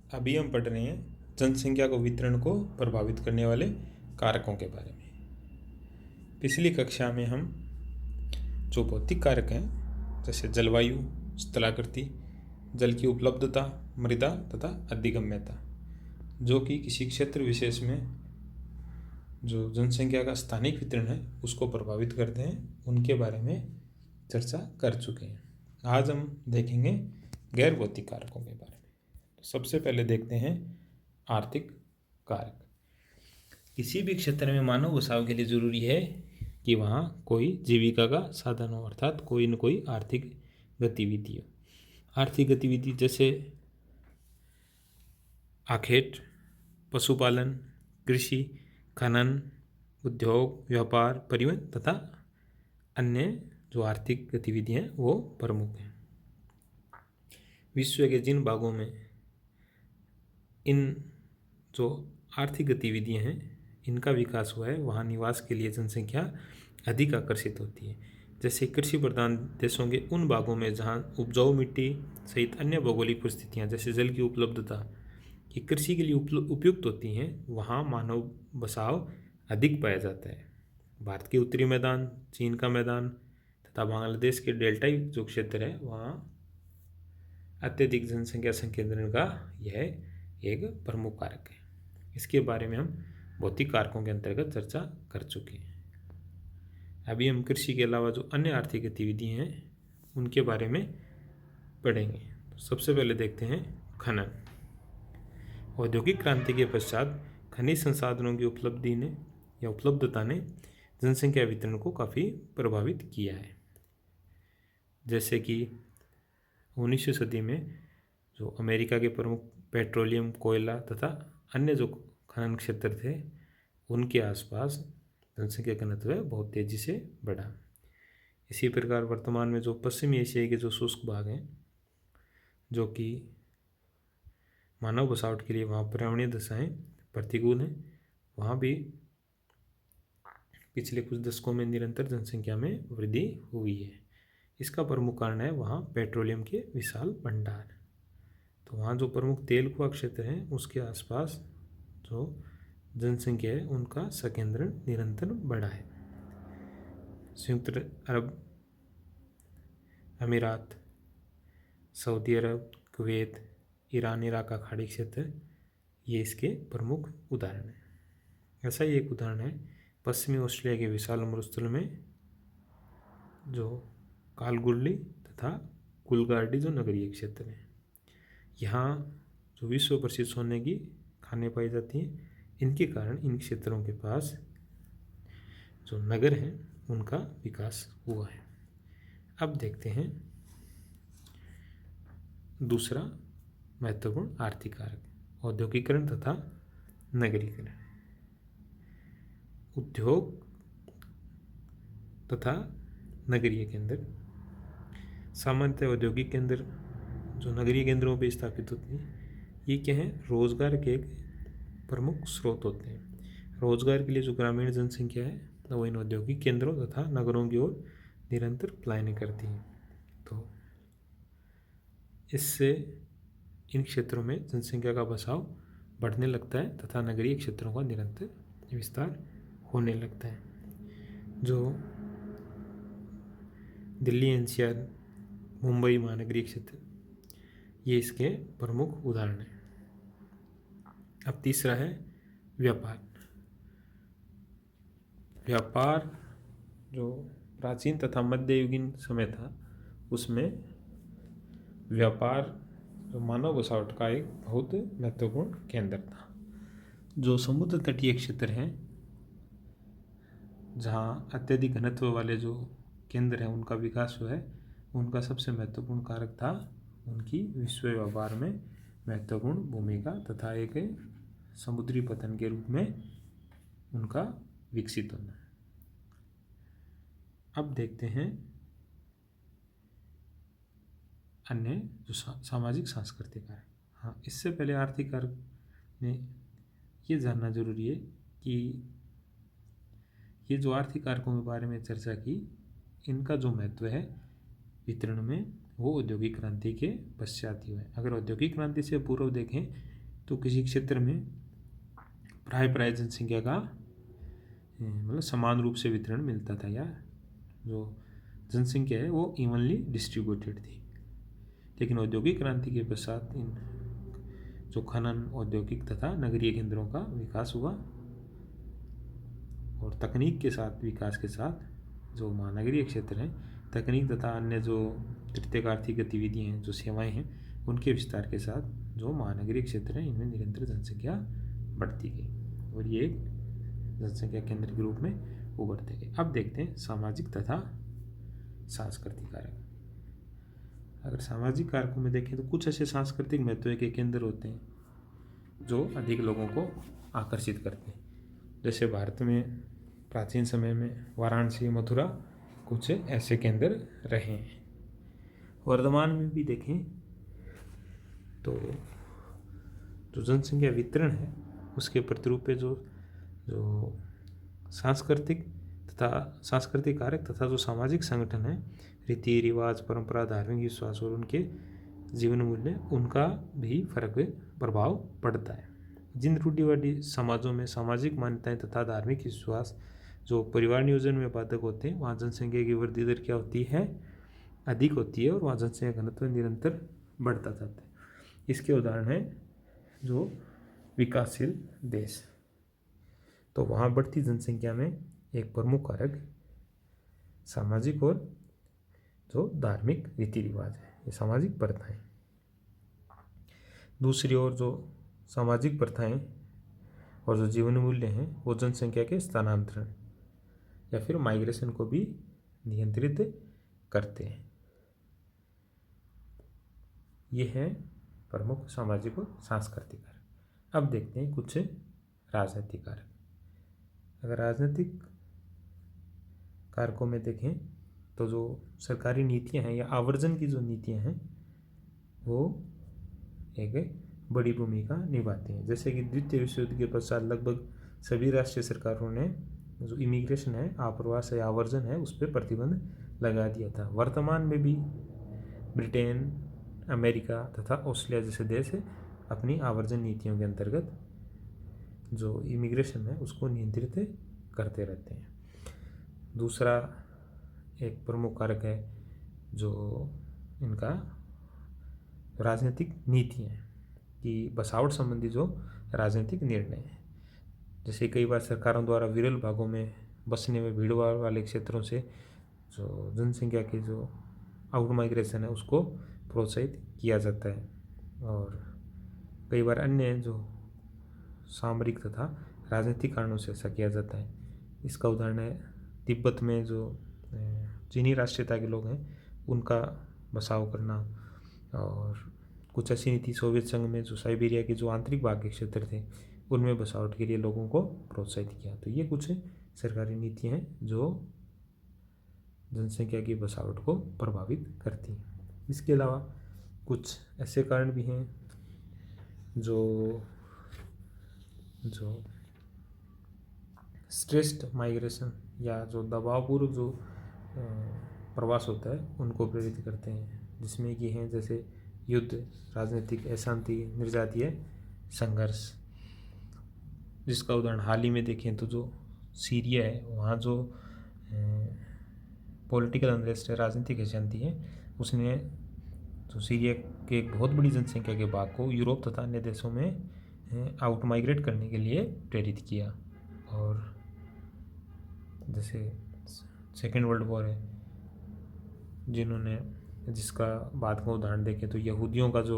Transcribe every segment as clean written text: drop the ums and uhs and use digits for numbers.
अभी हम पढ़ रहे हैं जनसंख्या को वितरण को प्रभावित करने वाले कारकों के बारे में। पिछली कक्षा में हम जो भौतिक कारक हैं जैसे जलवायु, स्थलाकृति, जल की उपलब्धता, मृदा तथा अधिगम्यता, जो कि किसी क्षेत्र विशेष में जो जनसंख्या का स्थानिक वितरण है उसको प्रभावित करते हैं, उनके बारे में चर्चा कर चुके हैं। आज हम देखेंगे गैर भौतिक कारकों के बारे में। तो सबसे पहले देखते हैं आर्थिक कारक। किसी भी क्षेत्र में मानव बसाव के लिए जरूरी है कि वहाँ कोई जीविका का साधन हो, अर्थात कोई न कोई आर्थिक गतिविधि हो। आर्थिक गतिविधि जैसे आखेट, पशुपालन, कृषि, खनन, उद्योग, व्यापार, परिवहन तथा अन्य जो आर्थिक गतिविधियाँ हैं वो प्रमुख हैं। विश्व के जिन भागों में इन जो आर्थिक गतिविधियाँ हैं इनका विकास हुआ है वहाँ निवास के लिए जनसंख्या अधिक आकर्षित होती है। जैसे कृषि प्रधान देशों के उन भागों में जहाँ उपजाऊ मिट्टी सहित अन्य भौगोलिक परिस्थितियाँ जैसे जल की उपलब्धता की कृषि के लिए उपयुक्त होती हैं, वहाँ मानव बसाव अधिक पाया जाता है। भारत के उत्तरी मैदान, चीन का मैदान तथा बांग्लादेश के डेल्टाई जो क्षेत्र है वहाँ अत्यधिक जनसंख्या संकेंद्रण का यह एक प्रमुख कारक है। इसके बारे में हम भौतिक कारकों के अंतर्गत चर्चा कर चुके हैं। अभी हम कृषि के अलावा जो अन्य आर्थिक गतिविधि हैं उनके बारे में पढ़ेंगे। तो सबसे पहले देखते हैं खनन। औद्योगिक क्रांति के पश्चात खनिज संसाधनों की उपलब्धता ने जनसंख्या वितरण को काफ़ी प्रभावित किया है। जैसे कि 19वीं सदी में जो अमेरिका के प्रमुख पेट्रोलियम, कोयला तथा अन्य जो खनन क्षेत्र थे उनके आसपास जनसंख्या घनत्व बहुत तेज़ी से बढ़ा। इसी प्रकार वर्तमान में जो पश्चिमी एशिया के जो शुष्क भाग हैं जो कि मानव बसावट के लिए वहाँ पर्यावरणीय दशाएं प्रतिकूल हैं, वहाँ भी पिछले कुछ दशकों में निरंतर जनसंख्या में वृद्धि हुई है। इसका प्रमुख कारण है वहाँ पेट्रोलियम के विशाल भंडार। तो वहाँ जो प्रमुख तेल कुआ क्षेत्र हैं उसके आसपास जो जनसंख्या है उनका संकेंद्रण निरंतर बढ़ा है। संयुक्त अरब अमीरात, सऊदी अरब, कुवैत, ईरान, इराक का खाड़ी क्षेत्र ये इसके प्रमुख उदाहरण हैं। ऐसा ही एक उदाहरण है पश्चिमी ऑस्ट्रेलिया के विशाल मरुस्थल में जो कालगुल्ली तथा कुलगार्डी जो नगरीय क्षेत्र हैं। यहाँ जो विश्व प्रसिद्ध सोने की खानें पाई जाती हैं, इनके कारण इन क्षेत्रों के पास जो नगर हैं उनका विकास हुआ है। अब देखते हैं दूसरा महत्वपूर्ण आर्थिक कारक, औद्योगिकरण तथा नगरीकरण। उद्योग तथा नगरीय केंद्र। सामान्यतः औद्योगिक केंद्र जो नगरीय केंद्रों पर स्थापित होते हैं ये क्या है, रोजगार के एक प्रमुख स्रोत होते हैं। रोजगार के लिए जो ग्रामीण जनसंख्या है वो इन औद्योगिक केंद्रों तथा नगरों की ओर निरंतर पलायन करती है। तो इससे इन क्षेत्रों में जनसंख्या का बसाव बढ़ने लगता है तथा नगरीय क्षेत्रों का निरंतर विस्तार होने लगता है। जो दिल्ली एनसीआर, मुंबई महानगरीय क्षेत्र ये इसके प्रमुख उदाहरण हैं। अब तीसरा है व्यापार। व्यापार जो प्राचीन तथा मध्ययुगीन समय था उसमें व्यापार जो मानव बसावट का एक बहुत महत्वपूर्ण केंद्र था। जो समुद्र तटीय क्षेत्र हैं जहाँ अत्यधिक घनत्व वाले जो केंद्र हैं उनका विकास हुआ है, उनका सबसे महत्वपूर्ण कारक था उनकी विश्व व्यापार में महत्वपूर्ण भूमिका तथा एक समुद्री पतन के रूप में उनका विकसित होना। अब देखते हैं अन्य जो सामाजिक सांस्कृतिक कारक। हाँ, इससे पहले आर्थिक कारक में ये जानना जरूरी है कि ये जो आर्थिक कारकों के बारे में चर्चा की इनका जो महत्व है वितरण में वो औद्योगिक क्रांति के पश्चात ही हुआ है। अगर औद्योगिक क्रांति से पूर्व देखें तो किसी क्षेत्र में प्राय जनसंख्या का मतलब समान रूप से वितरण मिलता था, या जो जनसंख्या है वो इवनली डिस्ट्रीब्यूटेड थी। लेकिन औद्योगिक क्रांति के पश्चात इन जो खनन, औद्योगिक तथा नगरीय केंद्रों का विकास हुआ, और तकनीक के साथ विकास के साथ जो महानगरीय क्षेत्र हैं, तकनीक तथा अन्य जो तृतीयक आर्थिक गतिविधियाँ हैं, जो सेवाएं हैं, उनके विस्तार के साथ जो महानगरीय क्षेत्र हैं इनमें निरंतर जनसंख्या बढ़ती गई और ये एक जनसंख्या केंद्र के रूप में उभरते गए। अब देखते हैं सामाजिक तथा सांस्कृतिक कारक। अगर सामाजिक कारकों में देखें तो कुछ ऐसे सांस्कृतिक महत्व के केंद्र होते हैं जो अधिक लोगों को आकर्षित करते हैं। जैसे भारत में प्राचीन समय में वाराणसी, मथुरा कुछ ऐसे केंद्र रहे हैं। वर्तमान में भी देखें तो जो जनसंख्या वितरण है उसके प्रतिरूप पे जो सांस्कृतिक कारक तथा जो सामाजिक संगठन है, रीति रिवाज, परंपरा, धार्मिक विश्वास और उनके जीवन मूल्य, उनका भी प्रभाव पड़ता है। जिन रूढ़िवादी समाजों में सामाजिक मान्यताएं तथा धार्मिक विश्वास जो परिवार नियोजन में बाधक होते हैं, वहाँ जनसंख्या की वृद्धि दर क्या होती है? अधिक होती है, और वहाँ जनसंख्या घनत्व निरंतर बढ़ता जाता है। इसके उदाहरण हैं जो विकासशील देश। तो वहाँ बढ़ती जनसंख्या में एक प्रमुख कारक सामाजिक और जो धार्मिक रीति रिवाज है, ये सामाजिक प्रथाएं। दूसरी ओर जो सामाजिक प्रथाएं और जो जीवन मूल्य हैं वो जनसंख्या के स्थानांतरण या फिर माइग्रेशन को भी नियंत्रित करते हैं। ये है प्रमुख सामाजिक और सांस्कृतिक कारक। अब देखते हैं कुछ राजनीतिक कारक। अगर राजनीतिक कारकों में देखें तो जो सरकारी नीतियां हैं या आवर्जन की जो नीतियां हैं वो एक बड़ी भूमिका निभाती हैं। जैसे कि द्वितीय विश्व युद्ध के पश्चात लगभग सभी राष्ट्रीय सरकारों ने जो इमिग्रेशन है, आप्रवास है, आवर्जन है, उस पर प्रतिबंध लगा दिया था। वर्तमान में भी ब्रिटेन, अमेरिका तथा ऑस्ट्रेलिया जैसे देश अपनी आवर्जन नीतियों के अंतर्गत जो इमिग्रेशन है उसको नियंत्रित करते रहते हैं। दूसरा एक प्रमुख कारक है जो इनका राजनीतिक नीतियाँ हैं कि बसावट संबंधी जो राजनीतिक निर्णय है। जैसे कई बार सरकारों द्वारा विरल भागों में बसने में भीड़ वाले क्षेत्रों से जो जनसंख्या की जो आउट माइग्रेशन है उसको प्रोत्साहित किया जाता है, और कई बार अन्य जो सामरिक तथा राजनीतिक कारणों से ऐसा किया जाता है। इसका उदाहरण है तिब्बत में जो चीनी राष्ट्रीयता के लोग हैं उनका बसाव करना, और कुछ ऐसी नीति सोवियत संघ में जो साइबेरिया के जो आंतरिक भाग के क्षेत्र थे उनमें बसावट के लिए लोगों को प्रोत्साहित किया। तो ये कुछ सरकारी नीतियाँ हैं जो जनसंख्या की बसावट को प्रभावित करती हैं। इसके अलावा कुछ ऐसे कारण भी हैं जो स्ट्रेस्ड माइग्रेशन या जो दबावपूर्वक जो प्रवास होता है उनको प्रेरित करते हैं, जिसमें कि हैं जैसे युद्ध, राजनीतिक अशांति, निर्जातीय संघर्ष। जिसका उदाहरण हाल ही में देखें तो जो सीरिया है, वहाँ जो पॉलिटिकल अनरेस्ट है, राजनीतिक अशांति है, उसने जो सीरिया के एक बहुत बड़ी जनसंख्या के भाग को यूरोप तथा अन्य देशों में आउट माइग्रेट करने के लिए प्रेरित किया। और जैसे सेकेंड वर्ल्ड वॉर है जिसका बाद का उदाहरण देखें तो यहूदियों का जो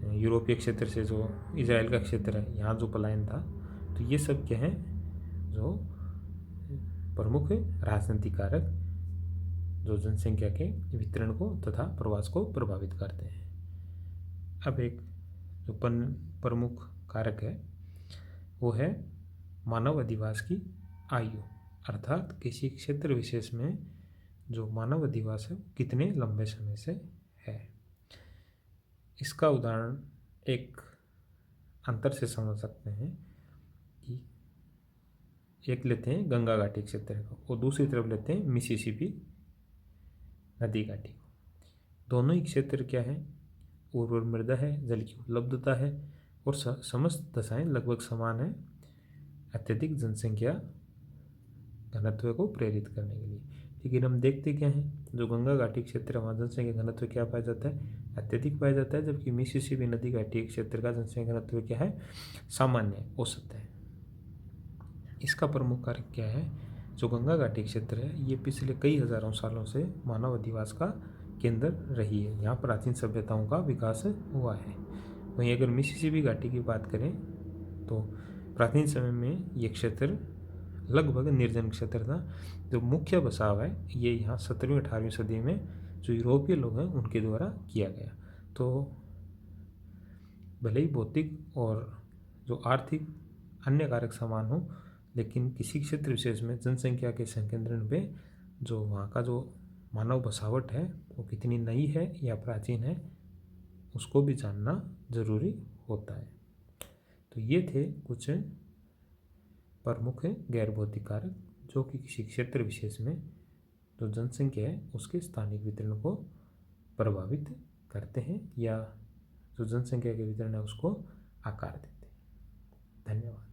यूरोपीय क्षेत्र से जो इजराइल का क्षेत्र है यहाँ जो पलायन था, तो ये सब क्या है जो प्रमुख राजनीतिक कारक जो जनसंख्या के वितरण को तथा प्रवास को प्रभावित करते हैं। अब एक जो प्रमुख कारक है वो है मानव अधिवास की आयु, अर्थात किसी क्षेत्र विशेष में जो मानव अधिवास है कितने लंबे समय से है। इसका उदाहरण एक अंतर से समझ सकते हैं कि एक लेते हैं गंगा घाटी क्षेत्र को और दूसरी तरफ लेते हैं मिसिसिपी नदी घाटी को। दोनों ही क्षेत्र क्या है, उर्वर मृदा है, जल की उपलब्धता है और समस्त दशाएं लगभग समान हैं अत्यधिक जनसंख्या घनत्व को प्रेरित करने के लिए। लेकिन हम देखते क्या हैं, जो गंगा घाटी क्षेत्र वहाँ जनसंख्या घनत्व क्या पाया जाता है, अत्यधिक पाया जाता है, जबकि मिसिसिपी नदी घाटी क्षेत्र का जनसंख्या घनत्व क्या है, सामान्य औसत है। इसका प्रमुख कारण क्या है, जो गंगा घाटी क्षेत्र है ये पिछले कई हजारों सालों से मानव अधिवास का केंद्र रही है। यहाँ प्राचीन सभ्यताओं का विकास हुआ है। वहीं अगर मिसिसिपी घाटी की बात करें तो प्राचीन समय में ये क्षेत्र लगभग निर्जन क्षेत्र था। जो मुख्य बसाव है ये यहाँ 17वीं 18वीं सदी में जो यूरोपीय लोग हैं उनके द्वारा किया गया। तो भले ही भौतिक और जो आर्थिक अन्य कारक समान हो, लेकिन किसी क्षेत्र विशेष में जनसंख्या के संकेंद्रण पे जो वहाँ का जो मानव बसावट है वो कितनी नई है या प्राचीन है उसको भी जानना जरूरी होता है। तो ये थे कुछ प्रमुख गैर भौतिक कारक जो कि किसी क्षेत्र विशेष में जो जनसंख्या है उसके स्थानिक वितरण को प्रभावित करते हैं या जो जनसंख्या के वितरण है उसको आकार देते हैं। धन्यवाद।